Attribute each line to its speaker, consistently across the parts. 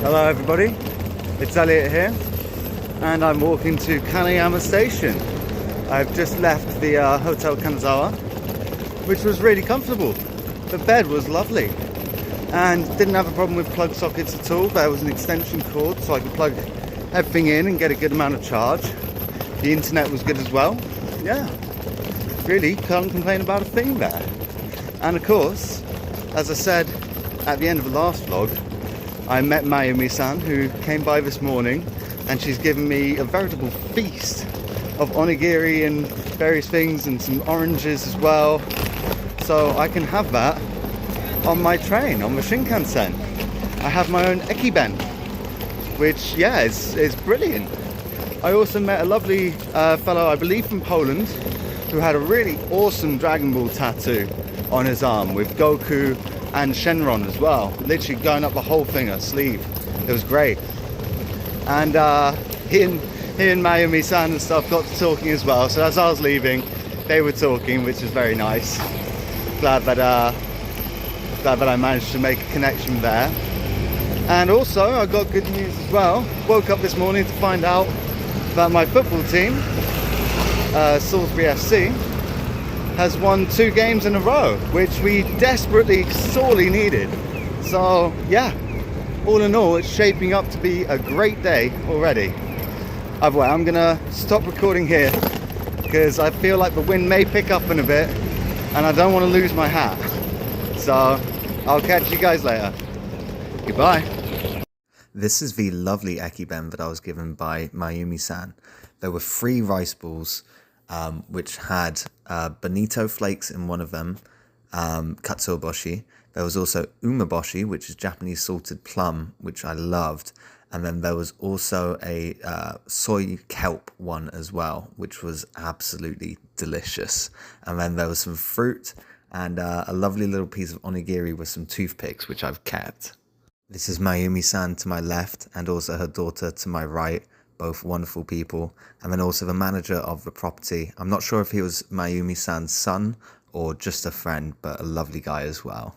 Speaker 1: Hello everybody, it's Elliot here and I'm walking to Kaneyama Station. I've just left the Hotel Kanazawa, which was really comfortable. The bed was lovely and didn't have a problem with plug sockets at all. There was an extension cord so I could plug everything in and get a good amount of charge. The internet was good as well. Yeah, really can't complain about a thing there. And of course, as I said at the end of the last vlog, I met Mayumi-san, who came by this morning, and she's given me a veritable feast of onigiri and various things and some oranges as well. So I can have that on my train, on the Shinkansen. I have my own ekiben, which, yeah, is brilliant. I also met a lovely fellow, I believe from Poland, who had a really awesome Dragon Ball tattoo on his arm with Goku and Shenron as well, literally going up the whole thing, a sleeve. It was great. And he and Mayumi-san and stuff got to talking as well, so as I was leaving they were talking, which was very nice. Glad that I managed to make a connection there. And also I got good news as well. Woke up this morning to find out that my football team, Salisbury FC, has won 2 games in a row, which we desperately, sorely needed. So yeah, all in all, it's shaping up to be a great day already. Either way, I'm gonna stop recording here because I feel like the wind may pick up in a bit and I don't want to lose my hat. So I'll catch you guys later. Goodbye. This is the lovely ekiben that I was given by Mayumi-san. There were 3 rice balls, which had bonito flakes in one of them, katsuoboshi. There was also umeboshi, which is Japanese salted plum, which I loved. And then there was also a soy kelp one as well, which was absolutely delicious. And then there was some fruit and a lovely little piece of onigiri with some toothpicks, which I've kept. This is Mayumi-san to my left and also her daughter to my right. Both wonderful people. And then also the manager of the property. I'm not sure if he was Mayumi-san's son or just a friend, but a lovely guy as well.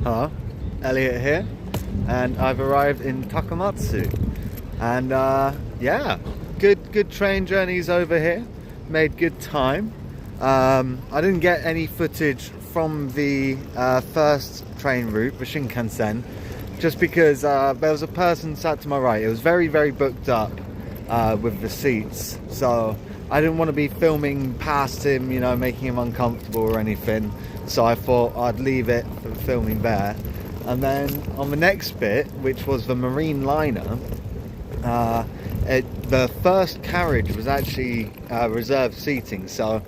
Speaker 1: Hello, Elliot here, and I've arrived in Takamatsu. And yeah, good train journeys over here. Made good time. I didn't get any footage from the first train route, the Shinkansen, just because there was a person sat to my right. It was very booked up with the seats, so I didn't want to be filming past him, you know, making him uncomfortable or anything. So I thought I'd leave it for filming there. And then on the next bit, which was the marine liner, the first carriage was actually reserved seating, so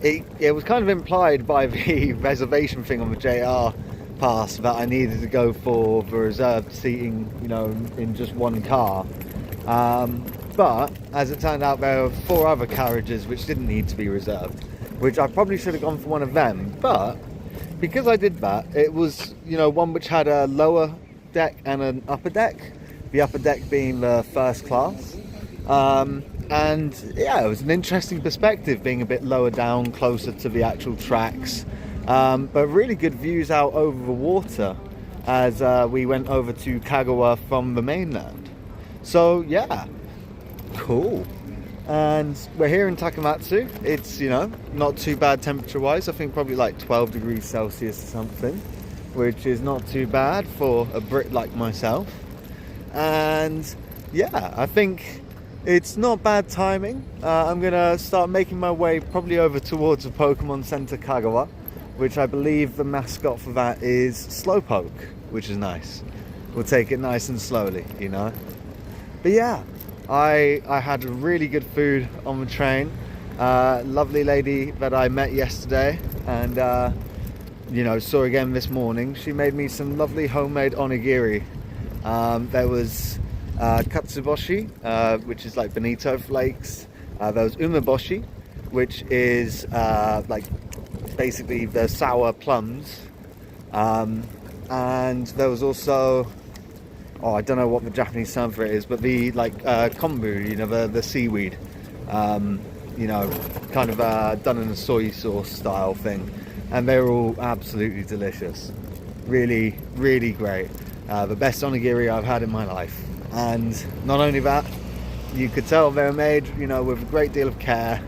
Speaker 1: it was kind of implied by the reservation thing on the JR pass that I needed to go for the reserved seating, you know, in just one car. But as it turned out, there were 4 other carriages which didn't need to be reserved, which I probably should have gone for one of them. But because I did that, it was, you know, one which had a lower deck and an upper deck, the upper deck being the first class. And yeah, it was an interesting perspective being a bit lower down, closer to the actual tracks, but really good views out over the water as we went over to Kagawa from the mainland. So yeah, cool. And we're here in Takamatsu. It's, you know, not too bad temperature wise. I think probably like 12 degrees Celsius or something, which is not too bad for a Brit like myself. And yeah, I think it's not bad timing. I'm gonna start making my way probably over towards the Pokemon Center Kagawa, which I believe the mascot for that is Slowpoke, which is nice. We'll take it nice and slowly, you know. But yeah, I had really good food on the train. Lovely lady that I met yesterday and you know, saw again this morning. She made me some lovely homemade onigiri. There was katsuboshi, which is like bonito flakes. There was umeboshi, which is like basically the sour plums. And there was also, oh, I don't know what the Japanese term for it is, but the like kombu, you know, the seaweed, you know, kind of done in a soy sauce style thing, and they were all absolutely delicious. Really great. The best onigiri I've had in my life. And not only that, you could tell they were made, you know, with a great deal of care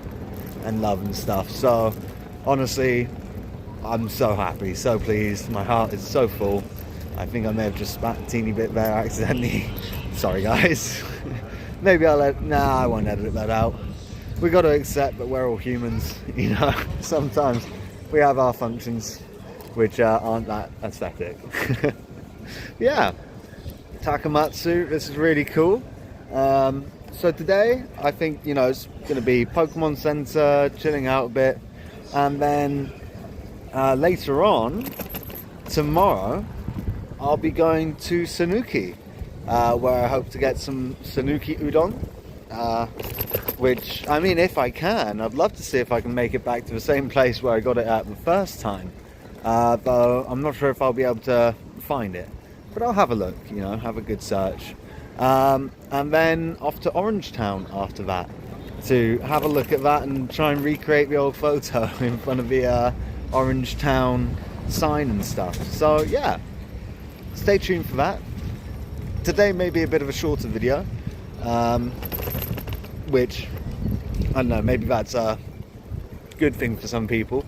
Speaker 1: and love and stuff. So honestly, I'm so happy, so pleased. My heart is so full. I think I may have just spat a teeny bit there accidentally. Sorry guys. Maybe I'll I won't edit that out. We got to accept that we're all humans, you know. Sometimes we have our functions which aren't that aesthetic. Yeah, Takamatsu, this is really cool. So today I think, you know, it's going to be Pokemon Center, chilling out a bit, and then later on tomorrow I'll be going to Sanuki, where I hope to get some Sanuki udon, which, I mean, if I can, I'd love to see if I can make it back to the same place where I got it at the first time, though I'm not sure if I'll be able to find it, but I'll have a look, you know, have a good search. And then off to Orangetown after that to have a look at that and try and recreate the old photo in front of the Orangetown sign and stuff. So yeah, stay tuned for that. Today may be a bit of a shorter video, which, I don't know, maybe that's a good thing for some people,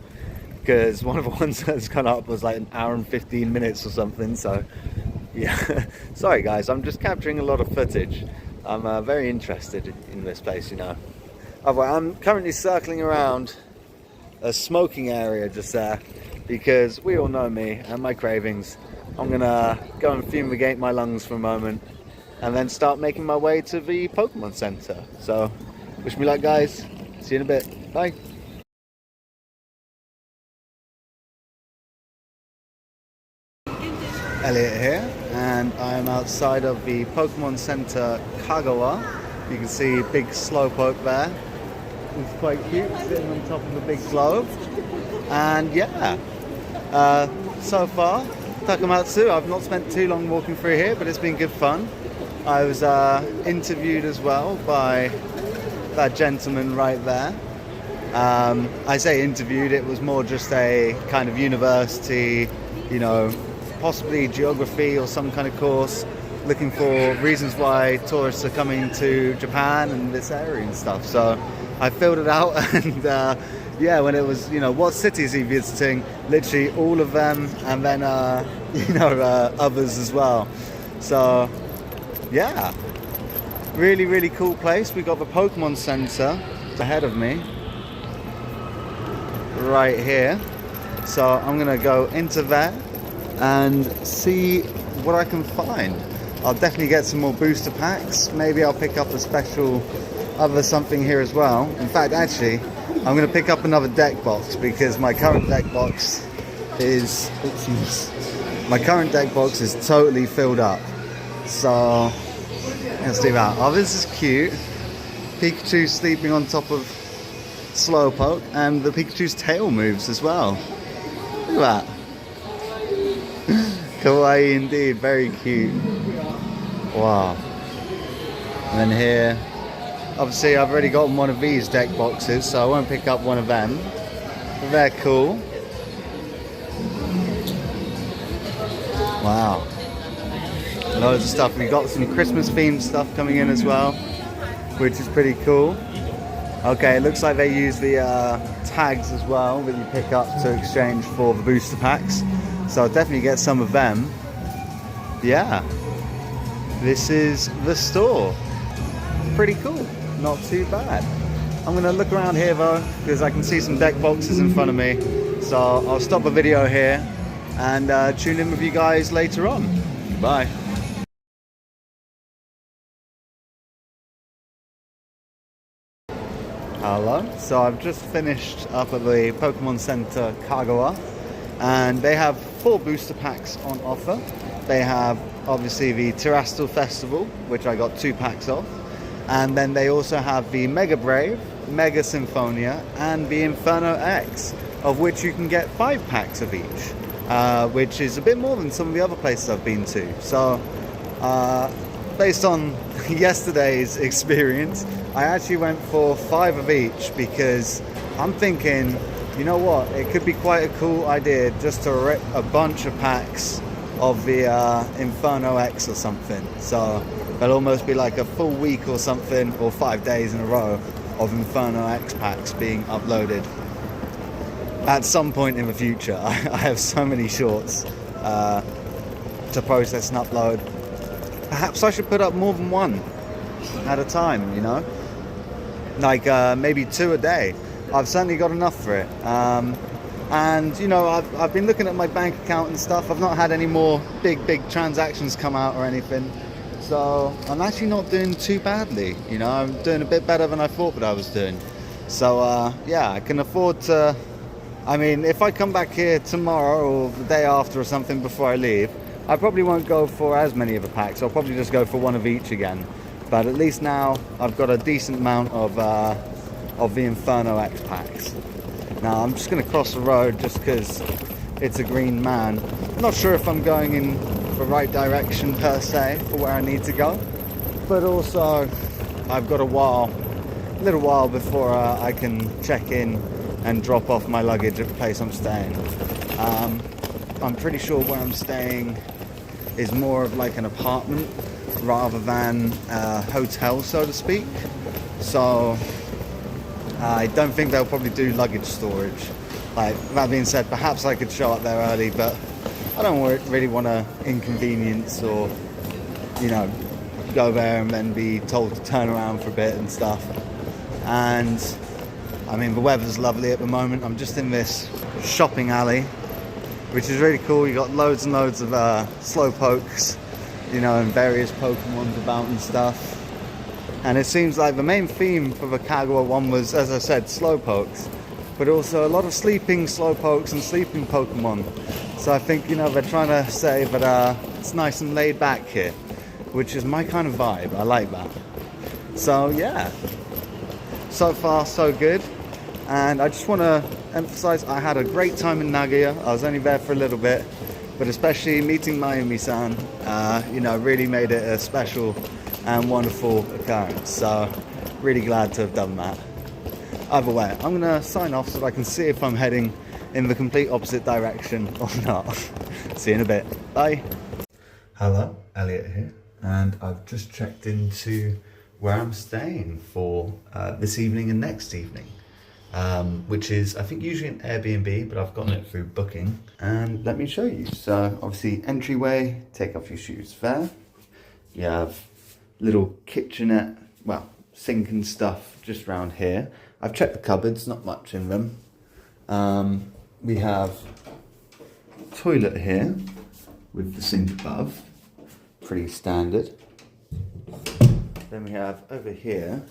Speaker 1: because one of the ones that's gone up was like 1 hour and 15 minutes or something. So yeah, sorry guys, I'm just capturing a lot of footage. I'm very interested in this place, you know. I'm currently circling around a smoking area just there, because we all know me and my cravings. I'm gonna go and fumigate my lungs for a moment and then start making my way to the Pokemon Center. So wish me luck guys, see you in a bit, bye. Elliot here, and I'm outside of the Pokemon Center Kagawa. You can see big Slowpoke there. It's quite cute, sitting on top of a big globe. And yeah, so far, Takamatsu, I've not spent too long walking through here, but it's been good fun. I was interviewed as well by that gentleman right there. I say interviewed, it was more just a kind of university, you know, possibly geography or some kind of course, looking for reasons why tourists are coming to Japan and this area and stuff. So I filled it out, and yeah, when it was, you know, what cities are you visiting, literally all of them, and then you know, others as well. So yeah, really cool place. We got the Pokemon Center ahead of me right here, so I'm gonna go into there and see what I can find. I'll definitely get some more booster packs. Maybe I'll pick up a special other something here as well. In fact, actually, I'm going to pick up another deck box, because my current deck box is totally filled up. So let's do that. Oh, this is cute. Pikachu sleeping on top of Slowpoke, and the Pikachu's tail moves as well. Look at that. Kawaii indeed, very cute. Wow. And then here, obviously I've already got one of these deck boxes, so I won't pick up one of them. But they're cool. Wow. Loads of stuff. We've got some Christmas themed stuff coming in as well, which is pretty cool. Okay, it looks like they use the tags as well that you pick up to exchange for the booster packs. So I'll definitely get some of them. Yeah. This is the store. Pretty cool. Not too bad. I'm going to look around here though, because I can see some deck boxes in front of me. So I'll stop the video here and tune in with you guys later on. Bye. Hello. So I've just finished up at the Pokemon Center Kagawa, and they have 4 booster packs on offer. They have obviously the Terrestrial Festival, which I got 2 packs of. And then they also have the Mega Brave, Mega Symphonia, and the Inferno X, of which you can get 5 packs of each, which is a bit more than some of the other places I've been to. So, based on yesterday's experience, I actually went for 5 of each, because I'm thinking, you know what, it could be quite a cool idea just to rip a bunch of packs of the Inferno X or something. So it'll almost be like a full week or something, or 5 days in a row of Inferno X packs being uploaded at some point in the future. I have so many shorts to process and upload. Perhaps I should put up more than one at a time, you know, like maybe 2 a day. I've certainly got enough for it. And you know, I've been looking at my bank account and stuff. I've not had any more big transactions come out or anything, so I'm actually not doing too badly. You know, I'm doing a bit better than I thought that I was doing. So yeah, I can afford to. I mean, if I come back here tomorrow or the day after or something before I leave, I probably won't go for as many of the packs. I'll probably just go for 1 of each again. But at least now I've got a decent amount of the Inferno X packs. Now I'm just going to cross the road just because it's a green man. I'm not sure if I'm going in the right direction per se for where I need to go, but also I've got a little while before I can check in and drop off my luggage at the place I'm staying. I'm pretty sure where I'm staying is more of like an apartment rather than a hotel, so to speak. So I don't think they'll probably do luggage storage. Like, that being said, perhaps I could show up there early, but I don't really want to inconvenience or, you know, go there and then be told to turn around for a bit and stuff. And I mean, the weather's lovely at the moment. I'm just in this shopping alley, which is really cool. You got loads and loads of Slowpokes, you know, and various Pokemons about and stuff. And it seems like the main theme for the Kagawa one was, as I said, Slowpokes, but also a lot of sleeping Slowpokes and sleeping Pokemon. So I think, you know, they're trying to say that it's nice and laid back here, which is my kind of vibe. I like that. So yeah, so far so good. And I just want to emphasize, I had a great time in Nagoya. I was only there for a little bit, but especially meeting Mayumi-san, you know, really made it a special and wonderful occurrence. So really glad to have done that. Either way, I'm going to sign off so that I can see if I'm heading in the complete opposite direction or not. See you in a bit. Bye. Hello, Elliot here, and I've just checked into where I'm staying for this evening and next evening, which is, I think, usually an Airbnb, but I've gotten it through booking. And let me show you. So obviously entryway, take off your shoes there. You have little kitchenette, well, sink and stuff just around here. I've checked the cupboards, not much in them. We have toilet here with the sink above, pretty standard. Then we have over here,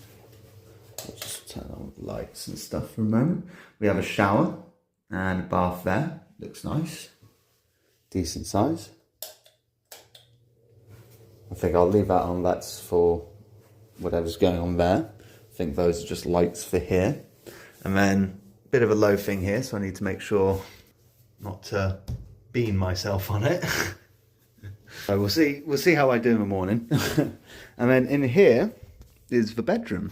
Speaker 1: let's just turn on the lights and stuff for a moment. We have a shower and a bath there, looks nice, decent size. I think I'll leave that on, that's for whatever's going on there. I think those are just lights for here. And then a bit of a low thing here, so I need to make sure not to bean myself on it. So we'll see how I do in the morning. And then in here is the bedroom.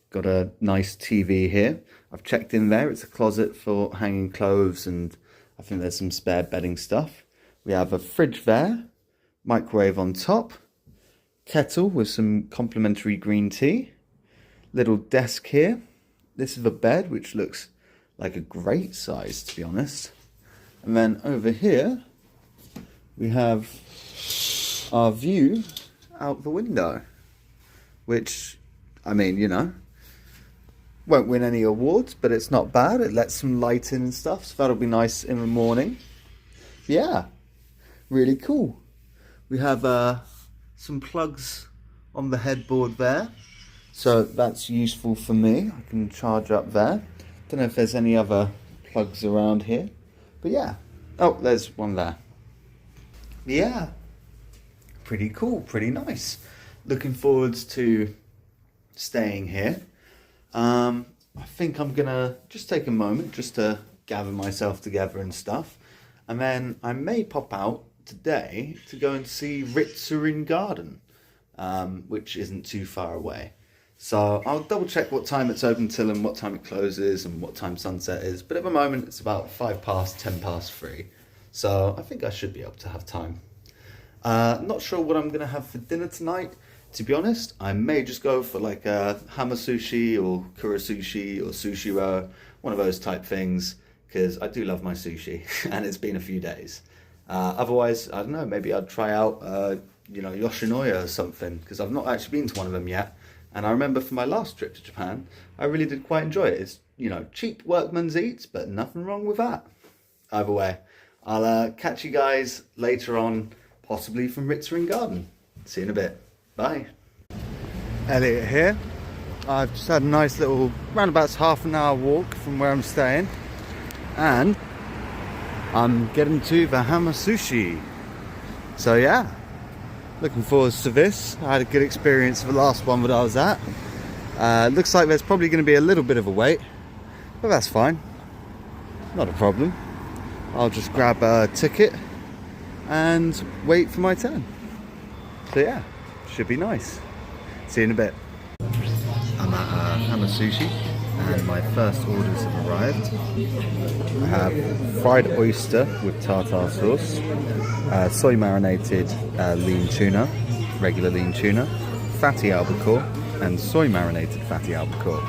Speaker 1: Got a nice TV here. I've checked in there. It's a closet for hanging clothes, and I think there's some spare bedding stuff. We have a fridge there, microwave on top, kettle with some complimentary green tea, little desk here. This is the bed, which looks like a great size, to be honest. And then over here we have our view out the window, which, I mean, you know, won't win any awards, but it's not bad. It lets some light in and stuff, so that'll be nice in the morning. Yeah, really cool. We have some plugs on the headboard there, so that's useful for me. I can charge up there. Don't know if there's any other plugs around here, but yeah. Oh, there's one there. Yeah, pretty cool, pretty nice. Looking forward to staying here. I think I'm gonna just take a moment just to gather myself together and stuff, and then I may pop out today to go and see Ritsurin Garden, which isn't too far away. So I'll double check what time it's open till and what time it closes and what time sunset is, but at the moment it's about 3:05. So I think I should be able to have time. Not sure what I'm gonna have for dinner tonight. To be honest, I may just go for like a Hamasushi or Kurasushi or sushi roll, one of those type things, because I do love my sushi and it's been a few days. Otherwise, I don't know, maybe I'd try out, Yoshinoya or something, because I've not actually been to one of them yet. And I remember from my last trip to Japan, I really did quite enjoy it. It's, cheap workman's eats, but nothing wrong with that. Either way, I'll catch you guys later on, possibly from Ritsurin Garden. See you in a bit. Bye. Elliot here. I've just had a nice little, roundabouts half an hour walk from where I'm staying. And I'm getting to the Hamasushi. So yeah, looking forward to this. I had a good experience for the last one that I was at. Looks like there's probably going to be a little bit of a wait, but that's fine. Not a problem. I'll just grab a ticket and wait for my turn. So yeah, should be nice. See you in a bit. I'm at Hamasushi and my first orders have arrived. I have fried oyster with tartar sauce, soy marinated lean tuna, regular lean tuna, fatty albacore, and soy marinated fatty albacore.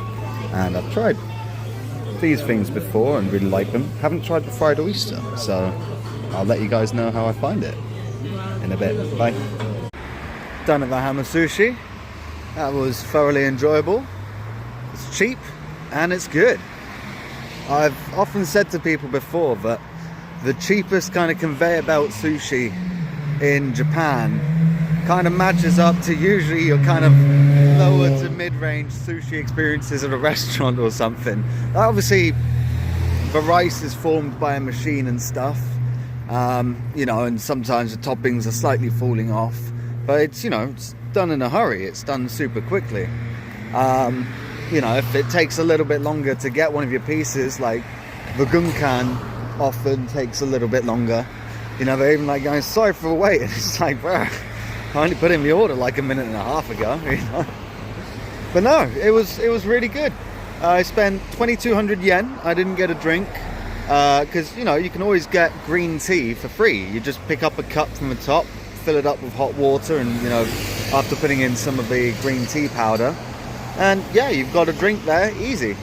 Speaker 1: And I've tried these things before and really like them. Haven't tried the fried oyster, so I'll let you guys know how I find it in a bit. Bye. Done at the Hamasushi. That was thoroughly enjoyable. It's cheap and it's good. I've often said to people before that the cheapest kind of conveyor belt sushi in Japan kind of matches up to usually your kind of lower to mid-range sushi experiences at a restaurant or something. Obviously the rice is formed by a machine and stuff, and sometimes the toppings are slightly falling off, but it's done in a hurry. It's done super quickly. If it takes a little bit longer to get one of your pieces, like the gunkan often takes a little bit longer. They're even like going, sorry for the wait. And it's like, bro, I only put in the order like a minute and a half ago, But no, it was really good. I spent 2,200 yen. I didn't get a drink. because you know you can always get green tea for free. You just pick up a cup from the top, fill it up with hot water, and you know, after putting in some of the green tea powder, and yeah, you've got a drink there, easy.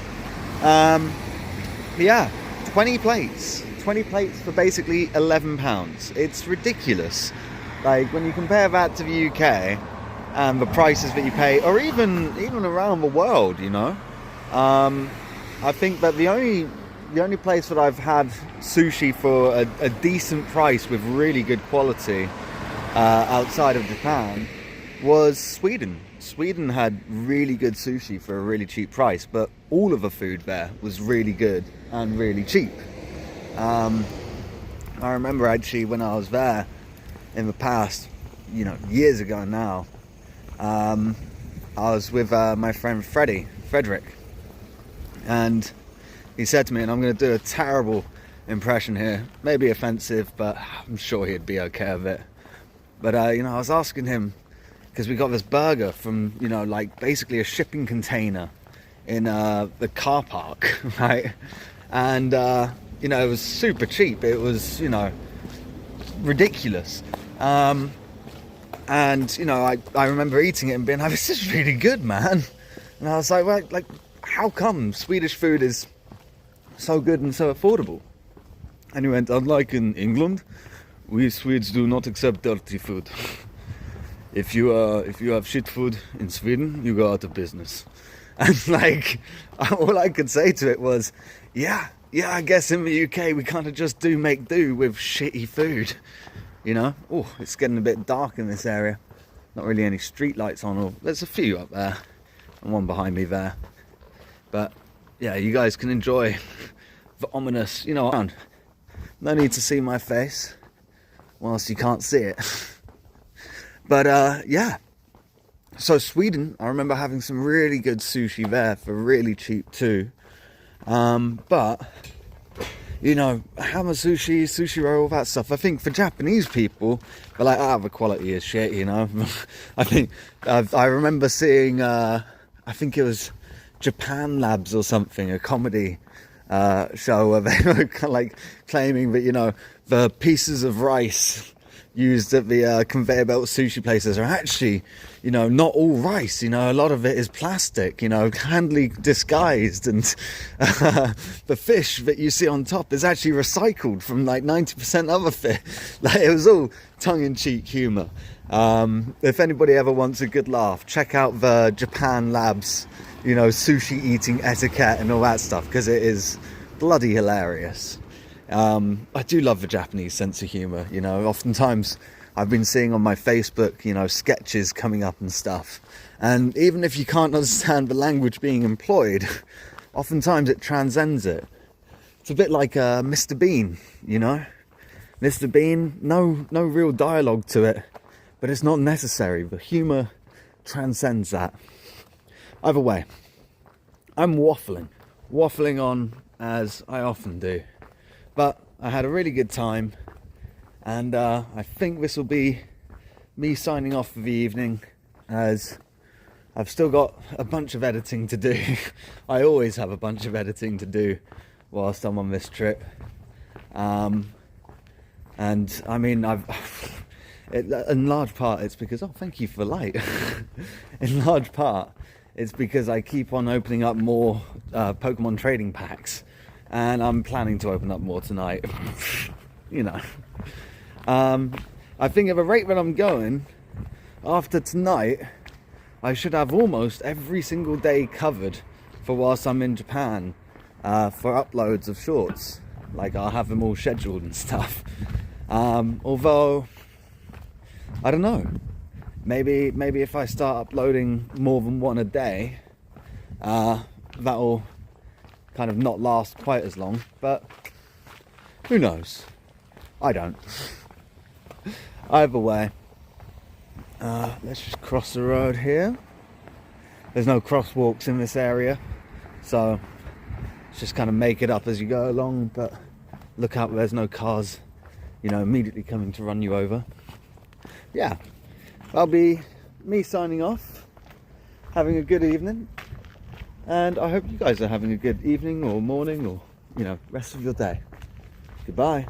Speaker 1: Yeah, 20 plates for basically £11. It's ridiculous. Like when you compare that to the UK and the prices that you pay, or even around the world, you know. I think that the only place that I've had sushi for a decent price with really good quality outside of Japan was Sweden. Sweden had really good sushi for a really cheap price, but all of the food there was really good and really cheap. I remember actually when I was there in the past, you know, years ago now, I was with my friend Frederick, and he said to me, and I'm going to do a terrible impression here, maybe offensive, but I'm sure he'd be okay with it. But you know, I was asking him, because we got this burger from, you know, like basically a shipping container in the car park, right? And you know, it was super cheap. It was, you know, ridiculous. And you know, I remember eating it and being like, this is really good, man. And I was like, well, like, how come Swedish food is so good and so affordable? And he went, unlike in England, we Swedes do not accept dirty food. If you have shit food in Sweden, you go out of business. And like, all I could say to it was, yeah, I guess in the UK we kind of just make do with shitty food, you know. Oh, it's getting a bit dark in this area. Not really any street lights on, or there's a few up there and one behind me there. But yeah, you guys can enjoy the ominous, you know, no need to see my face whilst you can't see it. But yeah, so Sweden, I remember having some really good sushi there for really cheap too. But you know, Hamasushi, sushi roll, all that stuff, I think for Japanese people, they're like, the quality is shit, you know. I think I remember seeing, I think it was Japan Labs or something, a comedy show where they were kind of like claiming that, you know, the pieces of rice used at the conveyor belt sushi places are actually, you know, not all rice. You know, a lot of it is plastic, you know, handily disguised, and the fish that you see on top is actually recycled from like 90% other fish. Like, it was all tongue-in-cheek humour. If anybody ever wants a good laugh, check out the Japan Labs, you know, sushi eating etiquette and all that stuff, because it is bloody hilarious. I do love the Japanese sense of humour, you know. Oftentimes I've been seeing on my Facebook, you know, sketches coming up and stuff, and even if you can't understand the language being employed, oftentimes it transcends it. It's a bit like Mr. Bean, you know. Mr. Bean, no real dialogue to it, but it's not necessary. The humour transcends that. Either way, I'm waffling on as I often do. But I had a really good time, and I think this will be me signing off for the evening, as I've still got a bunch of editing to do. I always have a bunch of editing to do whilst I'm on this trip. And I mean, in large part it's because, oh, thank you for the light. In large part it's because I keep on opening up more Pokemon trading packs. And I'm planning to open up more tonight. You know. I think at the rate that I'm going, after tonight, I should have almost every single day covered for whilst I'm in Japan, for uploads of shorts. Like, I'll have them all scheduled and stuff. Although, I don't know. Maybe if I start uploading more than one a day, that'll kind of not last quite as long, but who knows? I don't. Either way, let's just cross the road here. There's no crosswalks in this area, so just kind of make it up as you go along, but look out, there's no cars, you know, immediately coming to run you over. Yeah, that'll be me signing off, having a good evening. And I hope you guys are having a good evening or morning or, you know, rest of your day. Goodbye.